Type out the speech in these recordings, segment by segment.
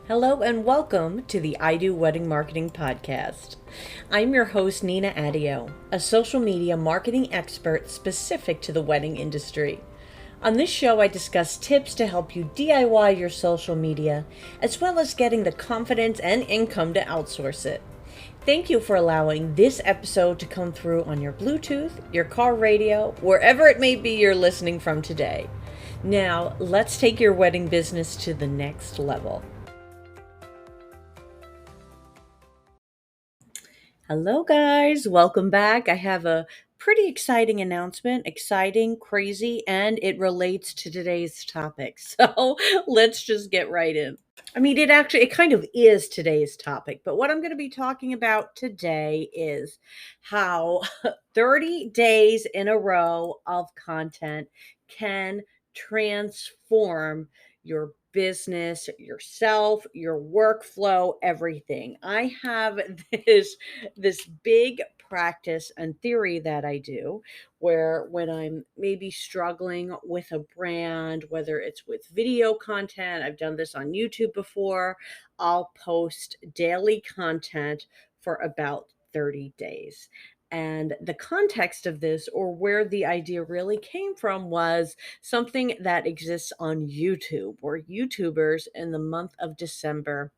Hello and welcome to the I Do Wedding Marketing Podcast. I'm your host, Nina Adio, a social media marketing expert specific to the wedding industry. On this show, I discuss tips to help you DIY your social media, as well as getting the confidence and income to outsource it. Thank you for allowing this episode to come through on your Bluetooth, your car radio, wherever it may be you're listening from today. Now, let's take your wedding business to the next level. Hello, guys. Welcome back. I have a pretty exciting announcement. Exciting, crazy, and it relates to today's topic. So let's just get right in. It kind of is today's topic, but what I'm going to be talking about today is how 30 days in a row of content can transform your business, yourself, your workflow, everything. I have this big practice and theory that I do where when I'm maybe struggling with a brand, whether it's with video content, I've done this on YouTube before, I'll post daily content for about 30 days. And the context of this, or where the idea really came from, was something that exists on YouTube, where YouTubers in the month of December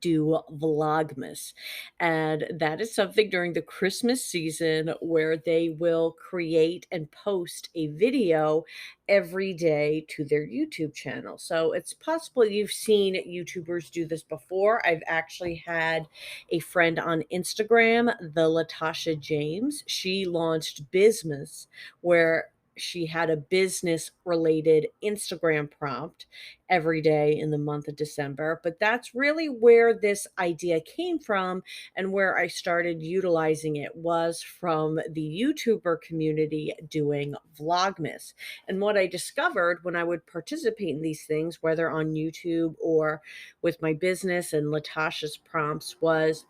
do Vlogmas. And that is something during the Christmas season where they will create and post a video every day to their YouTube channel. So it's possible you've seen YouTubers do this before. I've actually had a friend on Instagram, the Latasha James. She launched Bizmas, where she had a business related Instagram prompt every day in the month of December. But that's really where this idea came from, and where I started utilizing it was from the YouTuber community doing Vlogmas. And what I discovered when I would participate in these things, whether on YouTube or with my business and Latasha's prompts, was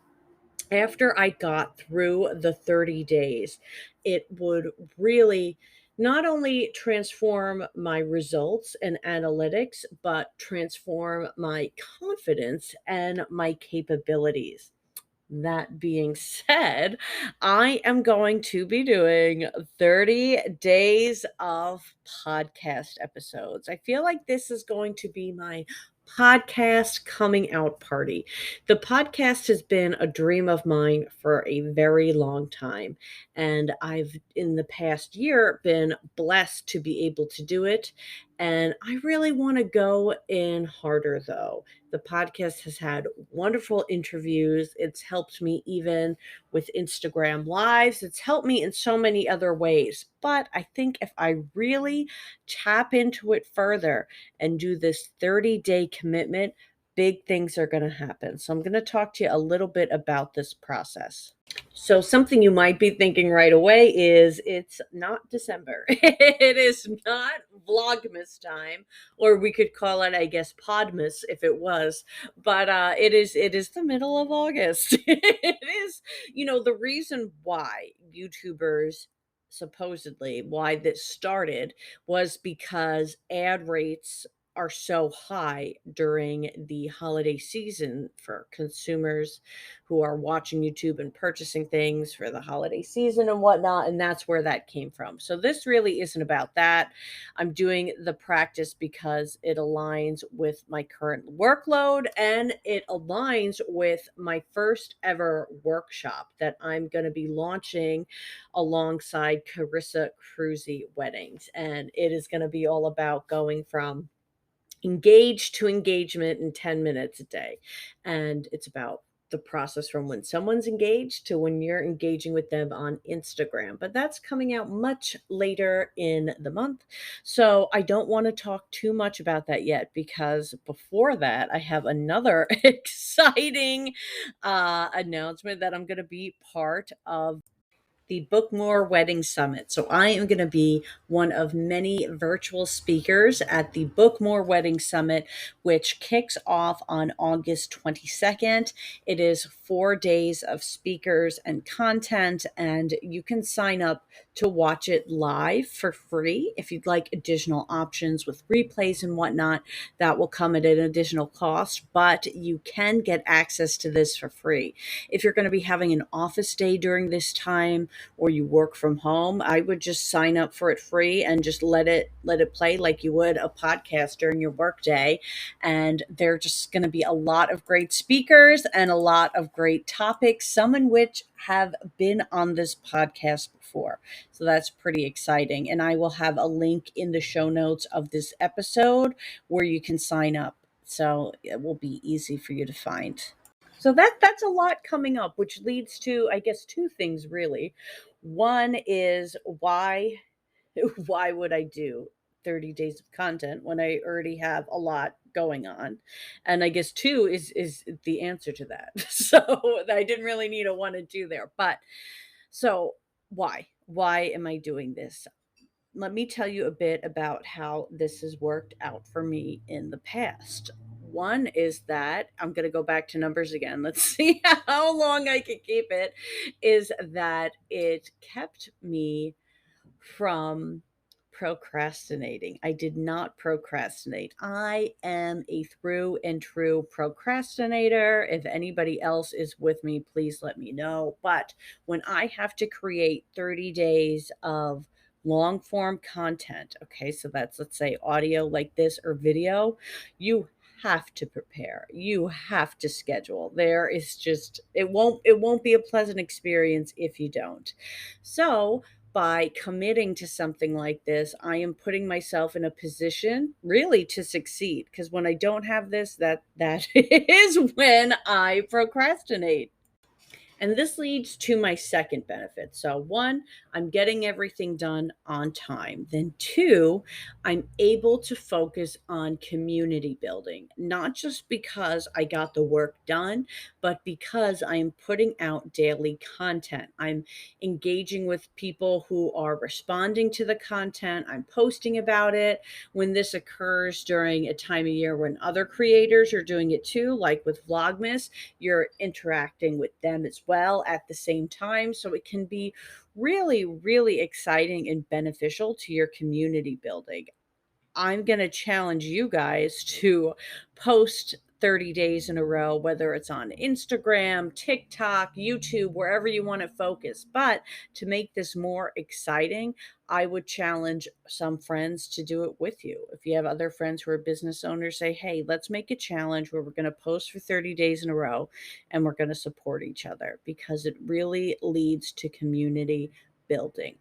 after I got through the 30 days, it would really not only transform my results and analytics, but transform my confidence and my capabilities. That being said, I am going to be doing 30 days of podcast episodes. I feel like this is going to be my podcast coming out party. The podcast has been a dream of mine for a very long time, and I've in the past year been blessed to be able to do it. And I really want to go in harder though. The podcast has had wonderful interviews. It's helped me even with Instagram Lives. It's helped me in so many other ways. But I think if I really tap into it further and do this 30-day commitment, big things are going to happen. So I'm going to talk to you a little bit about this process. So something you might be thinking right away is it's not December. It is not Vlogmas time, or we could call it, I guess, Podmas if it was. But it is the middle of August. It is, the reason why YouTubers supposedly why this started was because ad rates are so high during the holiday season for consumers who are watching YouTube and purchasing things for the holiday season and whatnot. And that's where that came from. So this really isn't about that. I'm doing the practice because it aligns with my current workload, and it aligns with my first ever workshop that I'm going to be launching alongside Carissa Cruzy Weddings. And it is going to be all about going from engaged to engagement in 10 minutes a day. And it's about the process from when someone's engaged to when you're engaging with them on Instagram. But that's coming out much later in the month. So I don't want to talk too much about that yet, because before that, I have another exciting announcement that I'm going to be part of the Bookmore Wedding Summit. So I am going to be one of many virtual speakers at the Bookmore Wedding Summit, which kicks off on August 22nd. It is 4 days of speakers and content, and you can sign up to watch it live for free. If you'd like additional options with replays and whatnot, that will come at an additional cost, but you can get access to this for free. If you're going to be having an office day during this time or you work from home, I would just sign up for it free and just let it play like you would a podcast during your workday. And there are just going to be a lot of great speakers and a lot of great topics, some in which have been on this podcast before. So that's pretty exciting. And I will have a link in the show notes of this episode where you can sign up. So it will be easy for you to find. So that's a lot coming up, which leads to, I guess, two things really. One is why would I do 30 days of content when I already have a lot going on? And I guess two is the answer to that. So I didn't really need a one and two there. But so why? Why am I doing this? Let me tell you a bit about how this has worked out for me in the past. One is that I'm going to go back to numbers again. Let's see how long I can keep it. Is that it kept me from procrastinating. I did not procrastinate. I am a through and true procrastinator. If anybody else is with me, please let me know. But when I have to create 30 days of long form content, okay, so that's, let's say, audio like this or video, you have to prepare. You have to schedule. There is just, it won't be a pleasant experience if you don't. So by committing to something like this, I am putting myself in a position really to succeed. Because when I don't have this, that is when I procrastinate. And this leads to my second benefit. So, one, I'm getting everything done on time. Then, two, I'm able to focus on community building, not just because I got the work done, but because I'm putting out daily content. I'm engaging with people who are responding to the content. I'm posting about it. When this occurs during a time of year when other creators are doing it too, like with Vlogmas, you're interacting with them as well at the same time. So it can be really, really exciting and beneficial to your community building. I'm going to challenge you guys to post 30 days in a row, whether it's on Instagram, TikTok, YouTube, wherever you want to focus. But to make this more exciting, I would challenge some friends to do it with you. If you have other friends who are business owners, say, hey, let's make a challenge where we're going to post for 30 days in a row and we're going to support each other, because it really leads to community building.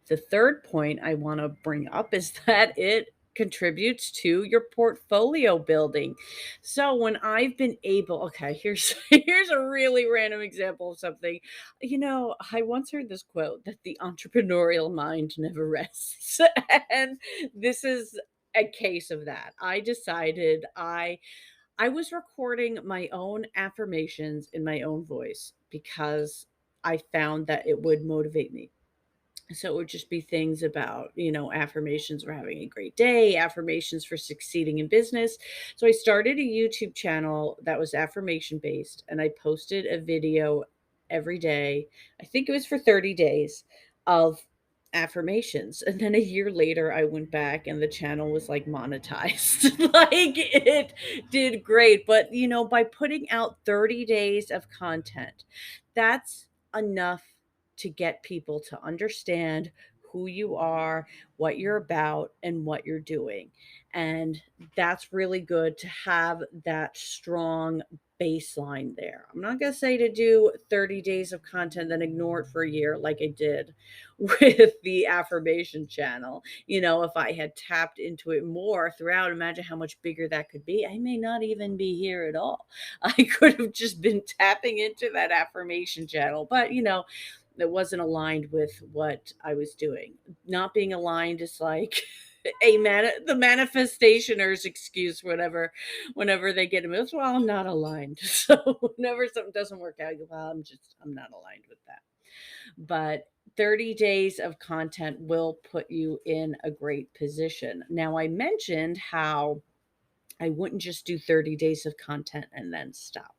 The third point I want to bring up is that it contributes to your portfolio building. So when I've been able, okay, here's a really random example of something. I once heard this quote that the entrepreneurial mind never rests. And this is a case of that. I decided I was recording my own affirmations in my own voice because I found that it would motivate me. So it would just be things about, affirmations for having a great day, affirmations for succeeding in business. So I started a YouTube channel that was affirmation based, and I posted a video every day. I think it was for 30 days of affirmations. And then a year later, I went back and the channel was like monetized. Like it did great. But, by putting out 30 days of content, that's enough to get people to understand who you are, what you're about, and what you're doing. And that's really good to have that strong baseline there. I'm not going to say to do 30 days of content and ignore it for a year like I did with the affirmation channel. If I had tapped into it more throughout, imagine how much bigger that could be. I may not even be here at all. I could have just been tapping into that affirmation channel. But, that wasn't aligned with what I was doing. Not being aligned is like the manifestationer's excuse, whenever they get emotional. Well, I'm not aligned. So whenever something doesn't work out, well, I'm not aligned with that. But 30 days of content will put you in a great position. Now, I mentioned how I wouldn't just do 30 days of content and then stop.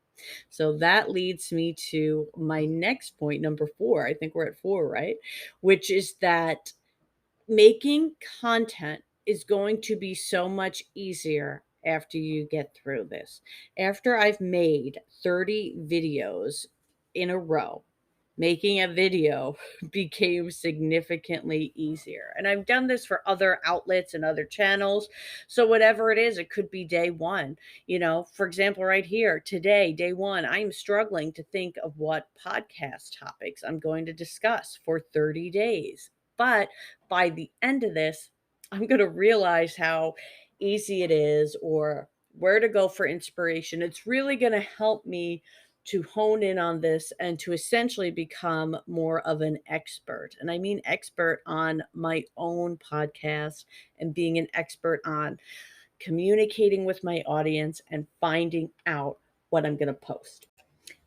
So that leads me to my next point, number 4. I think we're at 4, right? Which is that making content is going to be so much easier after you get through this. After I've made 30 videos in a row, making a video became significantly easier. And I've done this for other outlets and other channels. So, whatever it is, it could be day one. For example, right here, today, day one, I am struggling to think of what podcast topics I'm going to discuss for 30 days. But by the end of this, I'm going to realize how easy it is or where to go for inspiration. It's really going to help me to hone in on this and to essentially become more of an expert. And I mean expert on my own podcast and being an expert on communicating with my audience and finding out what I'm going to post.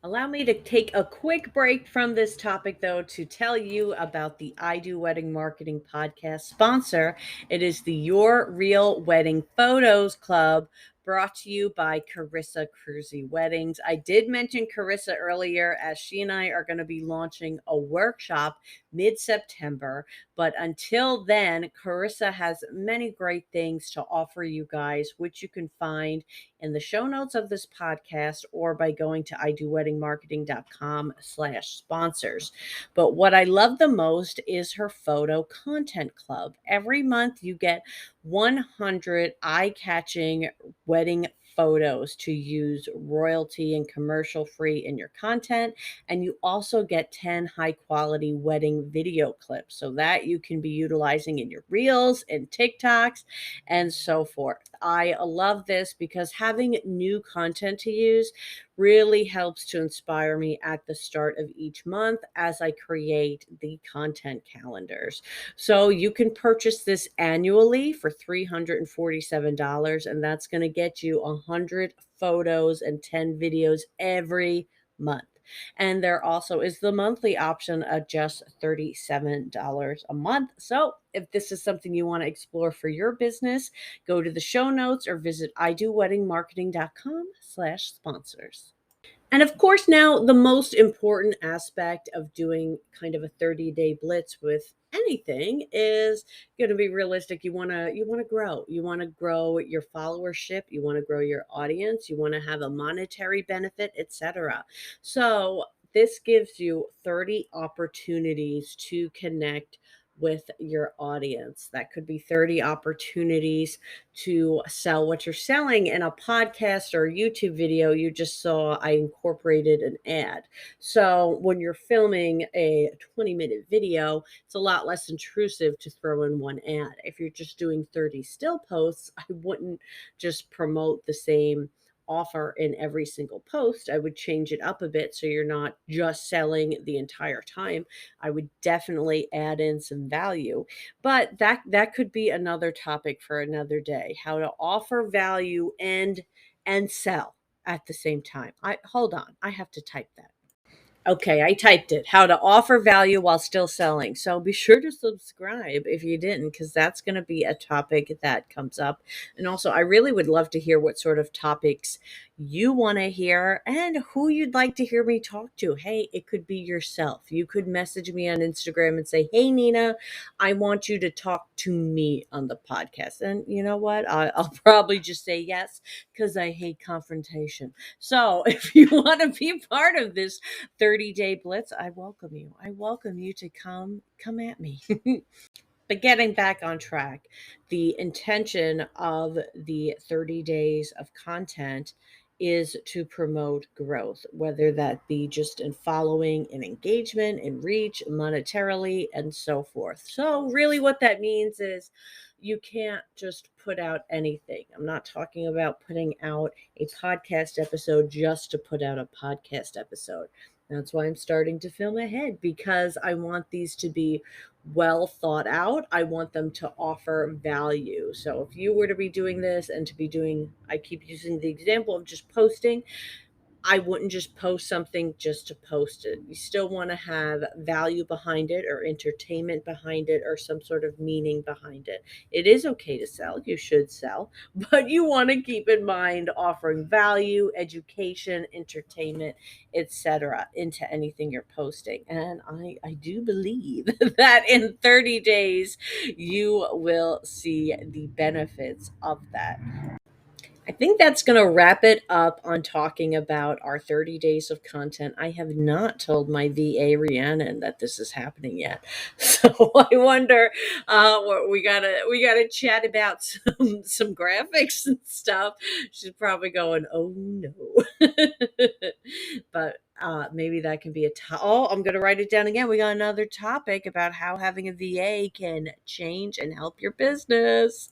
Allow me to take a quick break from this topic, though, to tell you about the I Do Wedding Marketing podcast sponsor. It is the Your Real Wedding Photos Club, brought to you by Carissa Cruzy Weddings. I did mention Carissa earlier, as she and I are going to be launching a workshop mid-September. But until then, Carissa has many great things to offer you guys, which you can find in the show notes of this podcast or by going to idoweddingmarketing.com/sponsors. But what I love the most is her photo content club. Every month you get 100 eye-catching wedding photos to use royalty and commercial free in your content. And you also get 10 high quality wedding video clips so that you can be utilizing in your reels and TikToks and so forth. I love this because having new content to use really helps to inspire me at the start of each month as I create the content calendars. So you can purchase this annually for $347, and that's going to get you 100 photos and 10 videos every month. And there also is the monthly option at just $37 a month. So if this is something you want to explore for your business, go to the show notes or visit idoweddingmarketing.com/sponsors. And of course, now the most important aspect of doing kind of a 30-day blitz with anything is going to be realistic. You want to grow. You want to grow your followership, you want to grow your audience, you want to have a monetary benefit, etc. So, this gives you 30 opportunities to connect with your audience. That could be 30 opportunities to sell what you're selling. In a podcast or a YouTube video you just saw, I incorporated an ad. So when you're filming a 20-minute video, it's a lot less intrusive to throw in one ad. If you're just doing 30 still posts, I wouldn't just promote the same offer in every single post. I would change it up a bit so you're not just selling the entire time. I would definitely add in some value. But that could be another topic for another day, how to offer value and sell at the same time. I hold on, I have to type that. Okay, I typed it. How to offer value while still selling. So be sure to subscribe if you didn't, because that's going to be a topic that comes up. And also, I really would love to hear what sort of topics you want to hear and who you'd like to hear me talk to. Hey, it could be yourself. You could message me on Instagram and say, "Hey, Nina, I want you to talk to me on the podcast." And you know what? I'll probably just say yes because I hate confrontation. So if you want to be part of this 30-day blitz, I welcome you. I welcome you to come at me. But getting back on track, the intention of the 30 days of content is to promote growth, whether that be just in following, in engagement, in reach, monetarily, and so forth. So, really, what that means is you can't just put out anything. I'm not talking about putting out a podcast episode just to put out a podcast episode. That's why I'm starting to film ahead, because I want these to be well thought out. I want them to offer value. So if you were to be doing this and to be doing, I keep using the example of just posting, I wouldn't just post something just to post it. You still want to have value behind it, or entertainment behind it, or some sort of meaning behind it. It is okay to sell. You should sell, but you want to keep in mind offering value, education, entertainment, etc. into anything you're posting. And I do believe that in 30 days you will see the benefits of that. I think that's going to wrap it up on talking about our 30 days of content. I have not told my VA Rhiannon that this is happening yet. So I wonder, we gotta chat about some graphics and stuff. She's probably going, "Oh no." But maybe that can be oh, I'm going to write it down again. We got another topic about how having a VA can change and help your business.